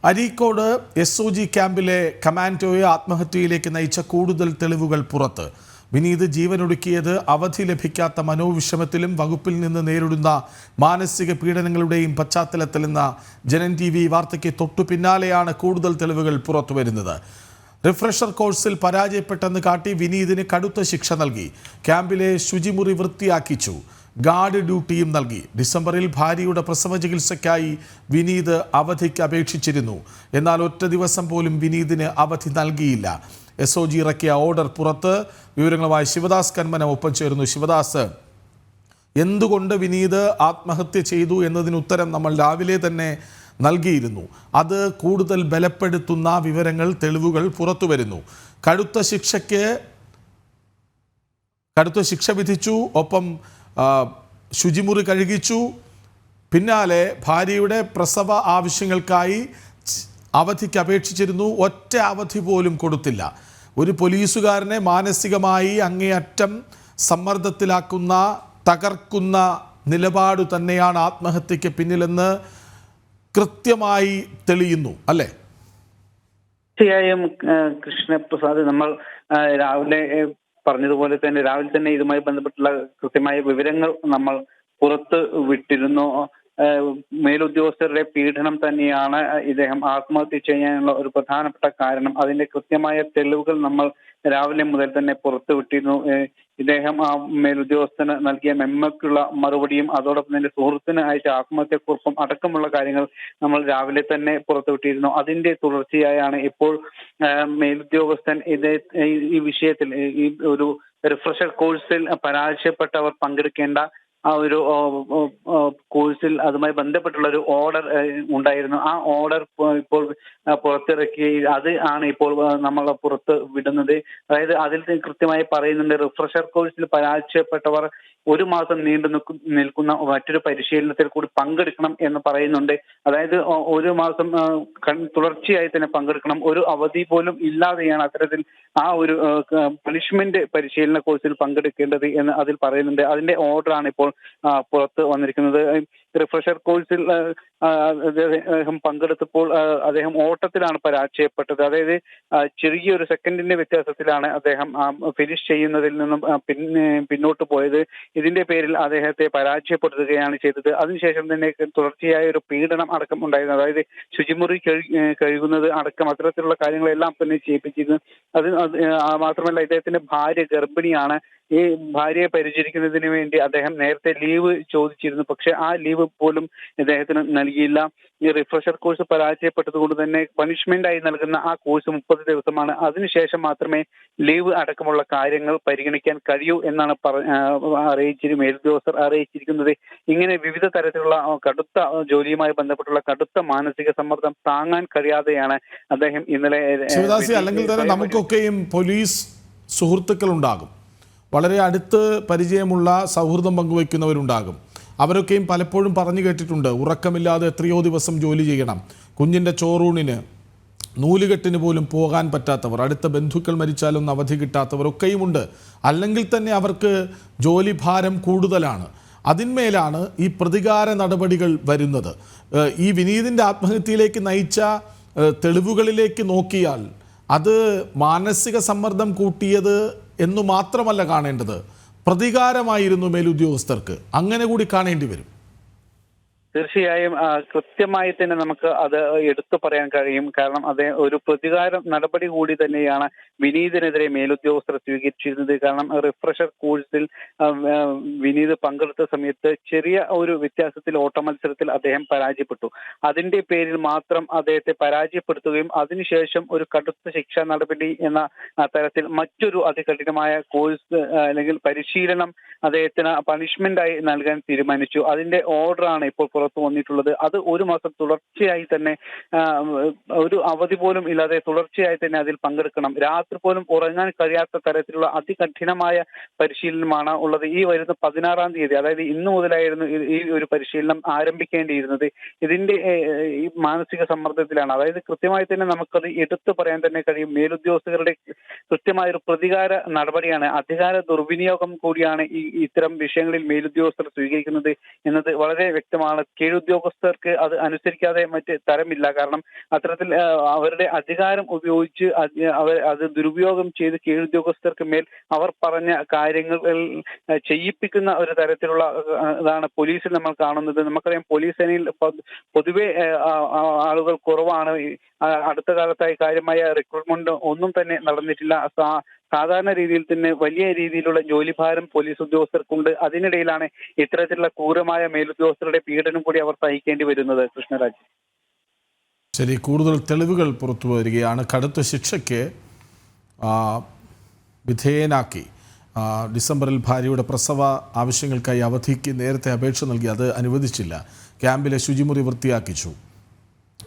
Areekode SOG ക്യാമ്പിലെ കമാൻഡോയെ ആത്മഹത്യയിലേക്ക് നയിച്ച കൂടുതൽ തെളിവുകൾ പുറത്ത്. വിനീത് ജീവനൊടുക്കിയത് അവധി ലഭിക്കാത്ത മനോവിഷമത്തിലും വകുപ്പിൽ നിന്ന് നേരിടുന്ന മാനസിക പീഡനങ്ങളുടെയും പശ്ചാത്തലത്തിലെന്ന ജനൻ TV വാർത്തയ്ക്ക് തൊട്ടു പിന്നാലെയാണ് കൂടുതൽ തെളിവുകൾ പുറത്തുവരുന്നത്. റിഫ്രഷർ കോഴ്സിൽ പരാജയപ്പെട്ടെന്ന് കാട്ടി വിനീതിന് കടുത്ത ശിക്ഷ നൽകി. ക്യാമ്പിലെ ശുചിമുറി വൃത്തിയാക്കിച്ചു. ഗാർഡ് ഡ്യൂട്ടിയും നൽകി. ഡിസംബറിൽ ഭാര്യയുടെ പ്രസവ ചികിത്സയ്ക്കായി വിനീത് അവധിക്ക് അപേക്ഷിച്ചിരുന്നു. എന്നാൽ ഒറ്റ ദിവസം പോലും വിനീതിന് അവധി നൽകിയില്ല. SOG ഇറക്കിയ ഓർഡർ പുറത്ത്. വിവരങ്ങളുമായി ശിവദാസ് കന്മന ഒപ്പം ചേരുന്നു. ശിവദാസ്, എന്തുകൊണ്ട് വിനീത് ആത്മഹത്യ ചെയ്തു എന്നതിന് ഉത്തരം നമ്മൾ രാവിലെ തന്നെ നൽകിയിരുന്നു. അത് കൂടുതൽ ബലപ്പെടുത്തുന്ന വിവരങ്ങൾ, തെളിവുകൾ പുറത്തു വരുന്നു. കടുത്ത ശിക്ഷ വിധിച്ചു. ഒപ്പം ശുചിമുറി കഴുകിച്ചു. പിന്നാലെ ഭാര്യയുടെ പ്രസവ ആവശ്യങ്ങൾക്കായി അവധിക്ക് അപേക്ഷിച്ചിരുന്നു. ഒറ്റ അവധി പോലും കൊടുത്തില്ല. ഒരു പോലീസുകാരനെ മാനസികമായി അങ്ങേയറ്റം സമ്മർദ്ദത്തിലാക്കുന്ന, തകർക്കുന്ന നിലപാട് തന്നെയാണ് ആത്മഹത്യക്ക് പിന്നിലെന്ന് കൃത്യമായി തെളിയുന്നു, അല്ലേ? തീർച്ചയായും കൃഷ്ണപ്രസാദ്, നമ്മൾ രാവിലെ പറഞ്ഞതുപോലെ തന്നെ രാവിലെ തന്നെ ഇതുമായി ബന്ധപ്പെട്ടുള്ള കൃത്യമായ വിവരങ്ങൾ നമ്മൾ പുറത്ത് വിട്ടിരുന്നു. മേലുദ്യോഗസ്ഥരുടെ പീഡനം തന്നെയാണ് ഇദ്ദേഹം ആത്മഹത്യ ചെയ്യാനുള്ള ഒരു പ്രധാനപ്പെട്ട കാരണം. അതിന്റെ കൃത്യമായ തെളിവുകൾ നമ്മൾ രാവിലെ മുതൽ തന്നെ പുറത്തു വിട്ടിരുന്നു. ഇദ്ദേഹം ആ മേലുദ്യോഗസ്ഥന് നൽകിയ മെമ്മോക്കുള്ള മറുപടിയും അതോടൊപ്പം തന്നെ സുഹൃത്തിന് അയച്ച ആത്മഹത്യക്കുറിപ്പും അടക്കമുള്ള കാര്യങ്ങൾ നമ്മൾ രാവിലെ തന്നെ പുറത്തുവിട്ടിരുന്നു. അതിന്റെ തുടർച്ചയായാണ് ഇപ്പോൾ മേലുദ്യോഗസ്ഥൻ ഈ വിഷയത്തിൽ, ഈ ഒരു റിഫ്രഷർ കോഴ്സിൽ പരാജയപ്പെട്ടവർ പങ്കെടുക്കേണ്ട ആ ഒരു കോഴ്സിൽ അതുമായി ബന്ധപ്പെട്ടുള്ള ഒരു ഓർഡർ ഉണ്ടായിരുന്നു. ആ ഓർഡർ ഇപ്പോൾ പുറത്തിറക്കി. അത് ആണ് ഇപ്പോൾ നമ്മൾ പുറത്ത് വിടുന്നത്. അതായത് അതിൽ കൃത്യമായി പറയുന്നുണ്ട്, റിഫ്രഷർ കോഴ്സിൽ പരാജയപ്പെട്ടവർ 1 മാസം നീണ്ടു നിൽക്കുന്ന മറ്റൊരു പരിശീലനത്തിൽ കൂടി പങ്കെടുക്കണം എന്ന് പറയുന്നുണ്ട്. അതായത് 1 മാസം തുടർച്ചയായി തന്നെ പങ്കെടുക്കണം. ഒരു അവധി പോലും ഇല്ലാതെയാണ് അത്തരത്തിൽ ആ ഒരു പണിഷ്മെന്റ് പരിശീലന കോഴ്സിൽ പങ്കെടുക്കേണ്ടത് എന്ന് അതിൽ പറയുന്നുണ്ട്. അതിന്റെ ഓർഡറാണ് ഇപ്പോൾ പുറത്ത് വന്നിരിക്കുന്നത്. റിഫ്രഷർ കോഴ്സിൽ അദ്ദേഹം പങ്കെടുത്തപ്പോൾ അദ്ദേഹം ഓട്ടത്തിലാണ് പരാജയപ്പെട്ടത്. അതായത് ചെറിയൊരു സെക്കൻഡിന്റെ വ്യത്യാസത്തിലാണ് അദ്ദേഹം ഫിനിഷ് ചെയ്യുന്നതിൽ നിന്നും പിന്നോട്ട് പോയത്. ഇതിന്റെ പേരിൽ അദ്ദേഹത്തെ പരാജയപ്പെടുത്തുകയാണ് ചെയ്തത്. അതിനുശേഷം തന്നെ തുടർച്ചയായ ഒരു പീഡനം അടക്കം ഉണ്ടായിരുന്നു. അതായത് ശുചിമുറി കഴുകുന്നത് അടക്കം അത്തരത്തിലുള്ള കാര്യങ്ങളെല്ലാം തന്നെ ചെയ്യിപ്പിച്ചിരുന്നു. അത് മാത്രമല്ല, ഇദ്ദേഹത്തിന്റെ ഭാര്യ ഗർഭിണിയാണ്. ഈ ഭാര്യയെ പരിചരിക്കുന്നതിന് വേണ്ടി അദ്ദേഹം നേരത്തെ ലീവ് ചോദിച്ചിരുന്നു. പക്ഷെ ആ ലീവ് പോലും ഇദ്ദേഹത്തിന് നൽകിയില്ല. ഈ റിഫ്രഷർ കോഴ്സ് പരാജയപ്പെട്ടത് കൊണ്ട് തന്നെ പണിഷ്മെന്റ് ആയി നൽകുന്ന ആ കോഴ്സ് 30 ദിവസമാണ്. അതിനുശേഷം മാത്രമേ ലീവ് അടക്കമുള്ള കാര്യങ്ങൾ പരിഗണിക്കാൻ കഴിയൂ എന്നാണ് മേലുദ്യോഗസ്ഥർ അറിയിച്ചിരിക്കുന്നത്. ഇങ്ങനെ വിവിധ തരത്തിലുള്ള കടുത്ത ജോലിയുമായി ബന്ധപ്പെട്ടുള്ള കടുത്ത മാനസിക സമ്മർദ്ദം താങ്ങാൻ കഴിയാതെയാണ് അദ്ദേഹം ഇന്നലെ. അല്ലെങ്കിൽ തന്നെ നമുക്കൊക്കെയും പോലീസ് സുഹൃത്തുക്കൾ ഉണ്ടാകും, വളരെ അടുത്ത് പരിചയമുള്ള സൗഹൃദം പങ്കുവയ്ക്കുന്നവരുണ്ടാകും. അവരൊക്കെയും പലപ്പോഴും പറഞ്ഞു കേട്ടിട്ടുണ്ട്, ഉറക്കമില്ലാതെ എത്രയോ ദിവസം ജോലി ചെയ്യണം, കുഞ്ഞിൻ്റെ ചോറൂണിന് നൂലുകെട്ടിന് പോലും പോകാൻ പറ്റാത്തവർ, അടുത്ത ബന്ധുക്കൾ മരിച്ചാലൊന്നും അവധി കിട്ടാത്തവർ ഒക്കെയുമുണ്ട്. അല്ലെങ്കിൽ തന്നെ അവർക്ക് ജോലി ഭാരം കൂടുതലാണ്. അതിന്മേലാണ് ഈ പ്രതികാര നടപടികൾ വരുന്നത്. ഈ വിനീതിൻ്റെ ആത്മഹത്യയിലേക്ക് നയിച്ച തെളിവുകളിലേക്ക് നോക്കിയാൽ അത് മാനസിക സമ്മർദ്ദം കൂട്ടിയത് എന്നു മാത്രമല്ല കാണേണ്ടത്, പ്രതികാരമായിരുന്നു മേലുദ്യോഗസ്ഥർക്ക്. അങ്ങനെ കൂടി കാണേണ്ടി വരും. തീർച്ചയായും കൃത്യമായി തന്നെ നമുക്ക് അത് എടുത്തു പറയാൻ കഴിയും. കാരണം അത് ഒരു പ്രതികാര നടപടി കൂടി തന്നെയാണ് വിനീതിനെതിരെ മേലുദ്യോഗസ്ഥർ സ്വീകരിച്ചിരുന്നത്. കാരണം റിഫ്രഷർ കോഴ്സിൽ വിനീത് പങ്കെടുത്ത സമയത്ത് ചെറിയ ഒരു വ്യത്യാസത്തിൽ ഓട്ട മത്സരത്തിൽ അദ്ദേഹം പരാജയപ്പെട്ടു. അതിന്റെ പേരിൽ മാത്രം അദ്ദേഹത്തെ പരാജയപ്പെടുത്തുകയും അതിനുശേഷം ഒരു കടുത്ത ശിക്ഷാ നടപടി എന്ന തരത്തിൽ മറ്റൊരു അതികഠിനമായ കോഴ്സ് അല്ലെങ്കിൽ പരിശീലനം അദ്ദേഹത്തിന് പണിഷ്മെന്റായി നൽകാൻ തീരുമാനിച്ചു. അതിന്റെ ഓർഡറാണ് ഇപ്പോൾ പുറത്തു വന്നിട്ടുള്ളത്. അത് 1 മാസം തുടർച്ചയായി തന്നെ, ഒരു അവധി പോലും ഇല്ലാതെ തുടർച്ചയായി തന്നെ അതിൽ പങ്കെടുക്കണം. രാത്രി പോലും ഉറങ്ങാൻ കഴിയാത്ത തരത്തിലുള്ള അതികഠിനമായ പരിശീലനമാണ് ഉള്ളത്. ഈ വരുന്ന 16-ാം തീയതി, അതായത് ഇന്നു മുതലായിരുന്നു ഈ ഒരു പരിശീലനം ആരംഭിക്കേണ്ടിയിരുന്നത്. ഇതിന്റെ ഈ മാനസിക സമ്മർദ്ദത്തിലാണ്. അതായത് കൃത്യമായി തന്നെ നമുക്കത് എടുത്തു പറയാൻ തന്നെ കഴിയും. മേലുദ്യോഗസ്ഥരുടെ കൃത്യമായ ഒരു പ്രതികാര നടപടിയാണ്, അധികാര ദുർവിനിയോഗം കൂടിയാണ് ഇത്തരം വിഷയങ്ങളിൽ മേലുദ്യോഗസ്ഥർ സ്വീകരിക്കുന്നത് എന്നത് വളരെ വ്യക്തമാണ്. കീഴുദ്യോഗസ്ഥർക്ക് അത് അനുസരിക്കാതെ മറ്റ് തരമില്ല. കാരണം അത്തരത്തിൽ അവരുടെ അധികാരം ഉപയോഗിച്ച് അത് ദുരുപയോഗം ചെയ്ത് കീഴുദ്യോഗസ്ഥർക്ക് മേൽ അവർ പറഞ്ഞ കാര്യങ്ങൾ ചെയ്യിപ്പിക്കുന്ന ഒരു തരത്തിലുള്ള ഇതാണ് പോലീസിൽ നമ്മൾ കാണുന്നത്. നമുക്കറിയാം പോലീസ് സേനയിൽ പൊതുവെ ആളുകൾ കുറവാണ്. അടുത്ത കാലത്തായി കാര്യമായ റിക്രൂട്ട്മെന്റ് ഒന്നും തന്നെ നടന്നിട്ടില്ല. സാധാരണ രീതിയിൽ തന്നെ വലിയ രീതിയിലുള്ള ജോലിഭാരം പോലീസ് ഉദ്യോഗസ്ഥർക്കുണ്ട്. അതിനിടയിലാണ് ഇത്തരത്തിലുള്ള ക്രൂരമായ മേലുദ്യോഗസ്ഥരുടെ പീഡനം കൂടി അവർ സഹിക്കേണ്ടി വരുന്നത്. കൃഷ്ണരാജ്, ശരി, കൂടുതൽ തെളിവുകൾ പുറത്തു വരികയാണ്. കടുത്ത ശിക്ഷയ്ക്ക് വിധേയനാക്കി ഡിസംബറിൽ ഭാര്യയുടെ പ്രസവ ആവശ്യങ്ങൾക്കായി അവധിക്ക് നേരത്തെ അപേക്ഷ നൽകി, അത് അനുവദിച്ചില്ല. ക്യാമ്പിലെ ശുചിമുറി വൃത്തിയാക്കിച്ചു.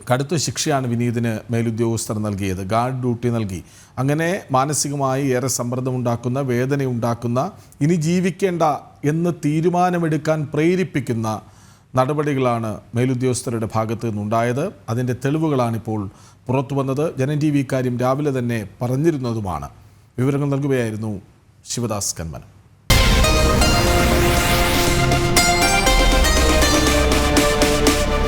കടുത്ത ശിക്ഷയാണ് വിനീതിന് മേലുദ്യോഗസ്ഥർ നൽകിയത്. ഗാർഡ് ഡ്യൂട്ടി നൽകി. അങ്ങനെ മാനസികമായി ഏറെ സമ്മർദ്ദമുണ്ടാക്കുന്ന, വേദനയുണ്ടാക്കുന്ന, ഇനി ജീവിക്കേണ്ട എന്ന് തീരുമാനമെടുക്കാൻ പ്രേരിപ്പിക്കുന്ന നടപടികളാണ് മേലുദ്യോഗസ്ഥരുടെ ഭാഗത്തു നിന്നുണ്ടായത്. അതിൻ്റെ തെളിവുകളാണിപ്പോൾ പുറത്തു വന്നത്. ജനം TV ഇക്കാര്യം രാവിലെ തന്നെ പറഞ്ഞിരുന്നതുമാണ്. വിവരങ്ങൾ നൽകുകയായിരുന്നു ശിവദാസ് കന്മനം.